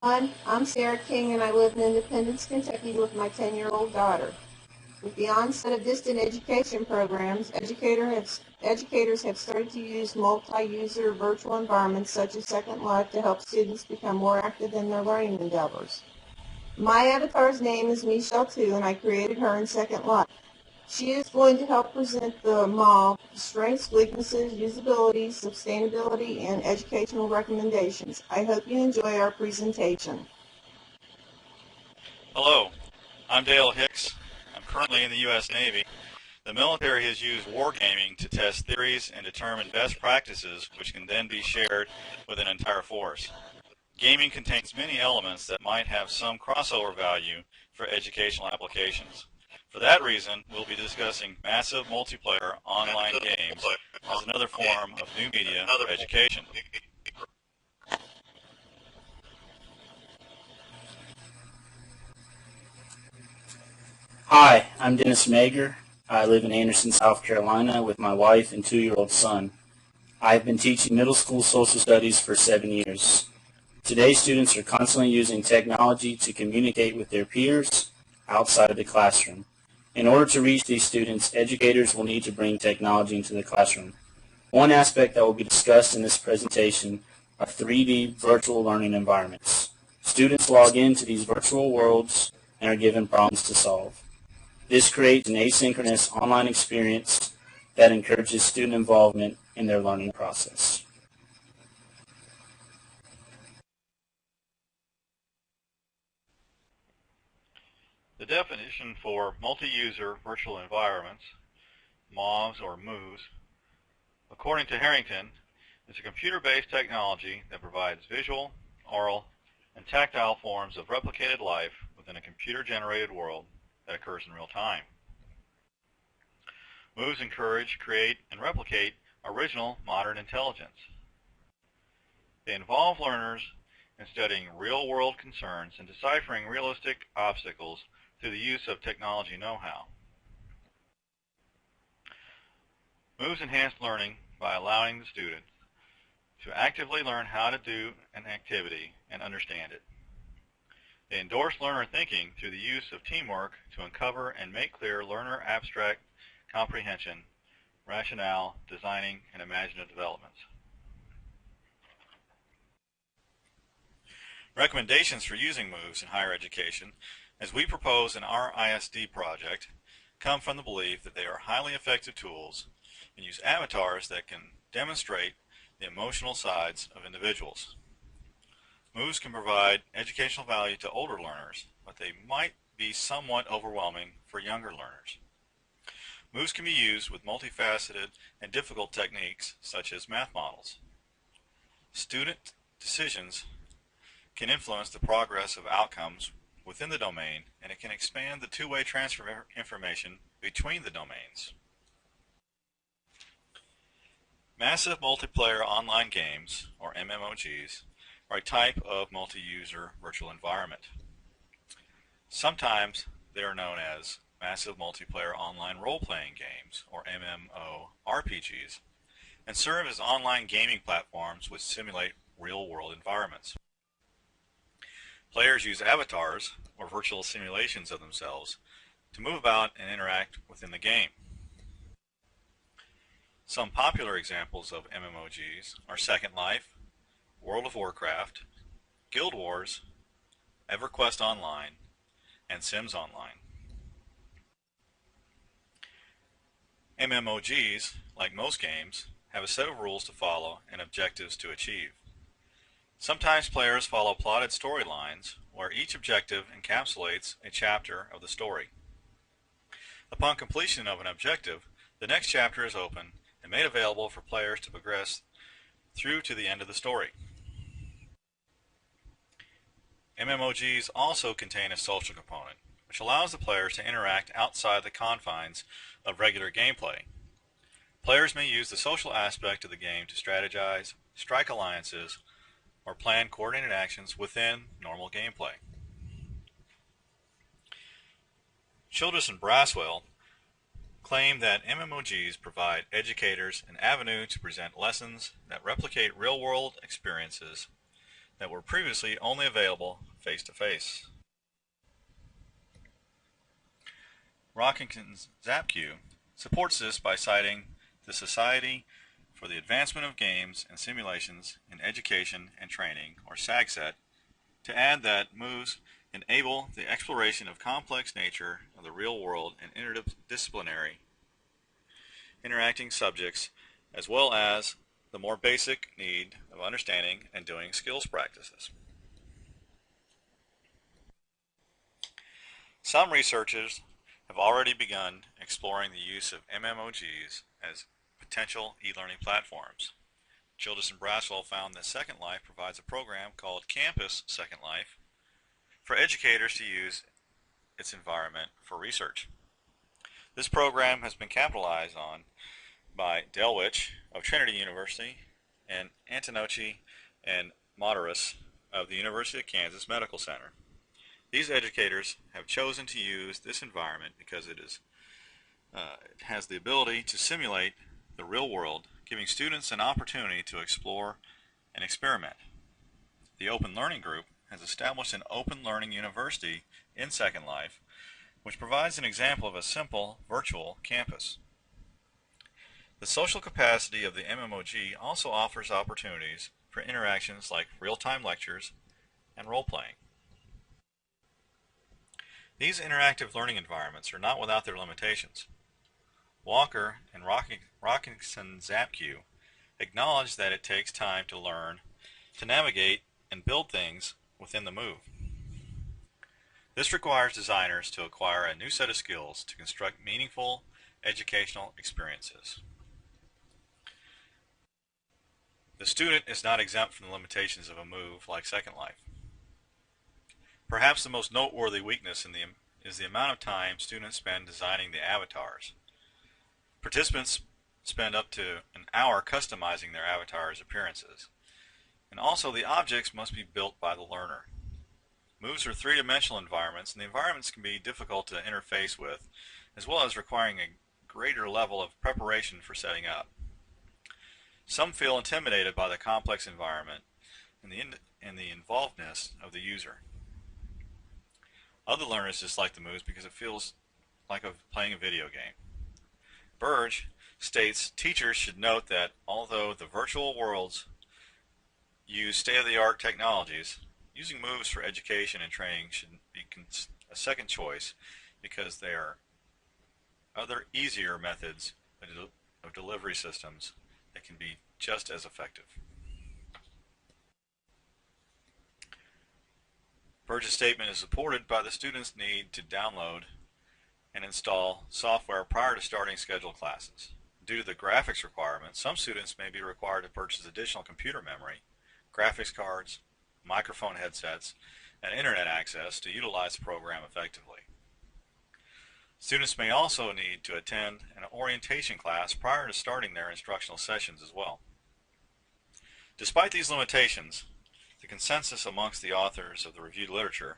I'm Sarah King, and I live in Independence, Kentucky with my 10-year-old daughter. With the onset of distant education programs, educators have started to use multi-user virtual environments such as Second Life to help students become more active in their learning endeavors. My avatar's name is Michelle too, and I created her in Second Life. She is going to help present the MOL strengths, weaknesses, usability, sustainability, and educational recommendations. I hope you enjoy our presentation. Hello, I'm Dale Hicks. I'm currently in the U.S. Navy. The military has used wargaming to test theories and determine best practices which can then be shared with an entire force. Gaming contains many elements that might have some crossover value for educational applications. For that reason, we'll be discussing massive multiplayer online games as another form of new media for education. Hi, I'm Dennis Mager. I live in Anderson, South Carolina with my wife and 2-year-old son. I've been teaching middle school social studies for 7 years. Today, students are constantly using technology to communicate with their peers outside of the classroom. In order to reach these students, educators will need to bring technology into the classroom. One aspect that will be discussed in this presentation are 3D virtual learning environments. Students log into these virtual worlds and are given problems to solve. This creates an asynchronous online experience that encourages student involvement in their learning process. The definition for multi-user virtual environments, MOVs or MOVs, according to Harrington, is a computer-based technology that provides visual, oral, and tactile forms of replicated life within a computer-generated world that occurs in real time. MOVs encourage, create, and replicate original modern intelligence. They involve learners in studying real-world concerns and deciphering realistic obstacles through the use of technology know-how. MOVs enhance learning by allowing the student to actively learn how to do an activity and understand it. They endorse learner thinking through the use of teamwork to uncover and make clear learner abstract comprehension, rationale, designing, and imaginative developments. Recommendations for using MOVs in higher education, as we propose in our ISD project, come from the belief that they are highly effective tools and use avatars that can demonstrate the emotional sides of individuals. MOVs can provide educational value to older learners, but they might be somewhat overwhelming for younger learners. MOVs can be used with multifaceted and difficult techniques such as math models. Student decisions can influence the progress of outcomes within the domain, and it can expand the two-way transfer of information between the domains. Massive multiplayer online games, or MMOGs, are a type of multi-user virtual environment. Sometimes they are known as massive multiplayer online role-playing games, or MMORPGs, and serve as online gaming platforms which simulate real-world environments. Players use avatars, or virtual simulations of themselves, to move about and interact within the game. Some popular examples of MMOGs are Second Life, World of Warcraft, Guild Wars, EverQuest Online, and Sims Online. MMOGs, like most games, have a set of rules to follow and objectives to achieve. Sometimes players follow plotted storylines where each objective encapsulates a chapter of the story. Upon completion of an objective, the next chapter is open and made available for players to progress through to the end of the story. MMOGs also contain a social component, which allows the players to interact outside the confines of regular gameplay. Players may use the social aspect of the game to strategize, strike alliances, or plan coordinated actions within normal gameplay. Childress and Braswell claim that MMOGs provide educators an avenue to present lessons that replicate real-world experiences that were previously only available face-to-face. Rockingham Zapq supports this by citing the Society for the Advancement of Games and Simulations in Education and Training, or SAGSET, to add that moves enable the exploration of complex nature of the real world and interdisciplinary interacting subjects, as well as the more basic need of understanding and doing skills practices. Some researchers have already begun exploring the use of MMOGs as potential e-learning platforms. Childress and Braswell found that Second Life provides a program called Campus Second Life for educators to use its environment for research. This program has been capitalized on by Delwich of Trinity University and Antonocci and Moderus of the University of Kansas Medical Center. These educators have chosen to use this environment because it has the ability to simulate the real world, giving students an opportunity to explore and experiment. The Open Learning Group has established an Open Learning University in Second Life, which provides an example of a simple virtual campus. The social capacity of the MMOG also offers opportunities for interactions like real-time lectures and role-playing. These interactive learning environments are not without their limitations. Walker and Rockingham Zapq acknowledge that it takes time to learn, to navigate, and build things within the move. This requires designers to acquire a new set of skills to construct meaningful educational experiences. The student is not exempt from the limitations of a move like Second Life. Perhaps the most noteworthy weakness is the amount of time students spend designing the avatars. Participants spend up to an hour customizing their avatar's appearances. And also the objects must be built by the learner. Moves are three-dimensional environments, and the environments can be difficult to interface with, as well as requiring a greater level of preparation for setting up. Some feel intimidated by the complex environment and the involvedness of the user. Other learners dislike the moves because it feels like playing a video game. Burge states teachers should note that although the virtual worlds use state-of-the-art technologies, using moves for education and training should be a second choice because there are other easier methods of delivery systems that can be just as effective. Burge's statement is supported by the students' need to download and install software prior to starting scheduled classes. Due to the graphics requirements, some students may be required to purchase additional computer memory, graphics cards, microphone headsets, and internet access to utilize the program effectively. Students may also need to attend an orientation class prior to starting their instructional sessions as well. Despite these limitations, the consensus amongst the authors of the reviewed literature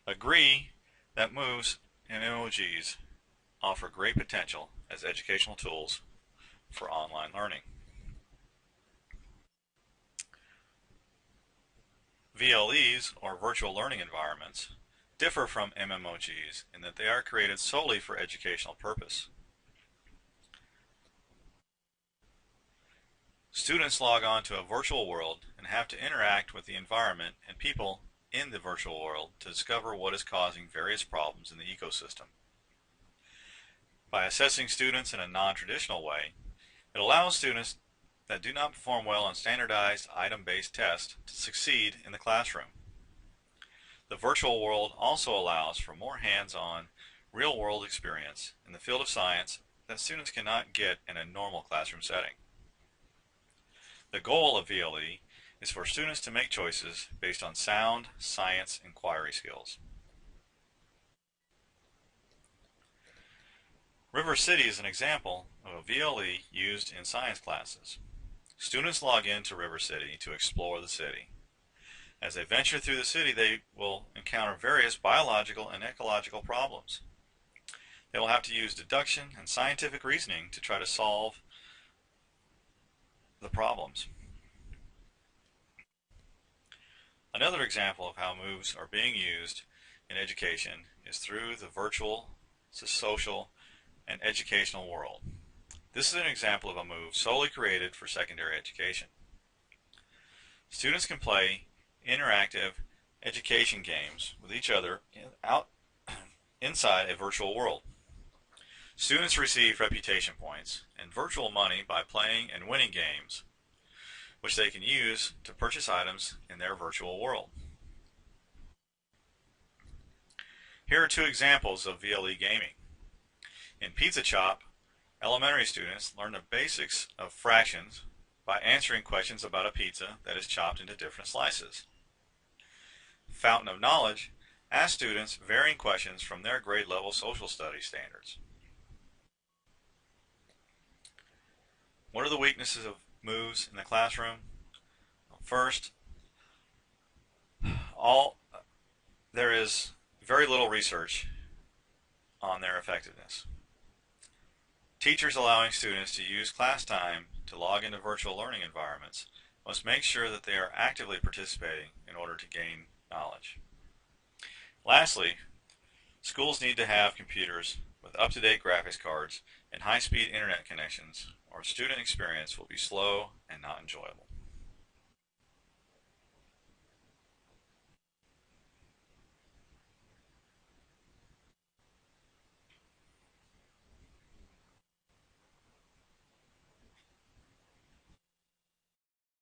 agree that moves and MMOGs offer great potential as educational tools for online learning. VLEs, or virtual learning environments, differ from MMOGs in that they are created solely for educational purpose. Students log on to a virtual world and have to interact with the environment and people in the virtual world to discover what is causing various problems in the ecosystem. By assessing students in a non-traditional way, it allows students that do not perform well on standardized item-based tests to succeed in the classroom. The virtual world also allows for more hands-on, real-world experience in the field of science that students cannot get in a normal classroom setting. The goal of VLE is for students to make choices based on sound science inquiry skills. River City is an example of a VLE used in science classes. Students log into River City to explore the city. As they venture through the city, they will encounter various biological and ecological problems. They will have to use deduction and scientific reasoning to try to solve the problems. Another example of how moves are being used in education is through the virtual, social, and educational world. This is an example of a move solely created for secondary education. Students can play interactive education games with each other inside a virtual world. Students receive reputation points and virtual money by playing and winning games, which they can use to purchase items in their virtual world. Here are two examples of VLE gaming. In Pizza Chop, elementary students learn the basics of fractions by answering questions about a pizza that is chopped into different slices. Fountain of Knowledge asks students varying questions from their grade level social studies standards. What are the weaknesses of moves in the classroom? First, there is very little research on their effectiveness. Teachers allowing students to use class time to log into virtual learning environments must make sure that they are actively participating in order to gain knowledge. Lastly, schools need to have computers with up-to-date graphics cards and high-speed internet connections, or student experience will be slow and not enjoyable.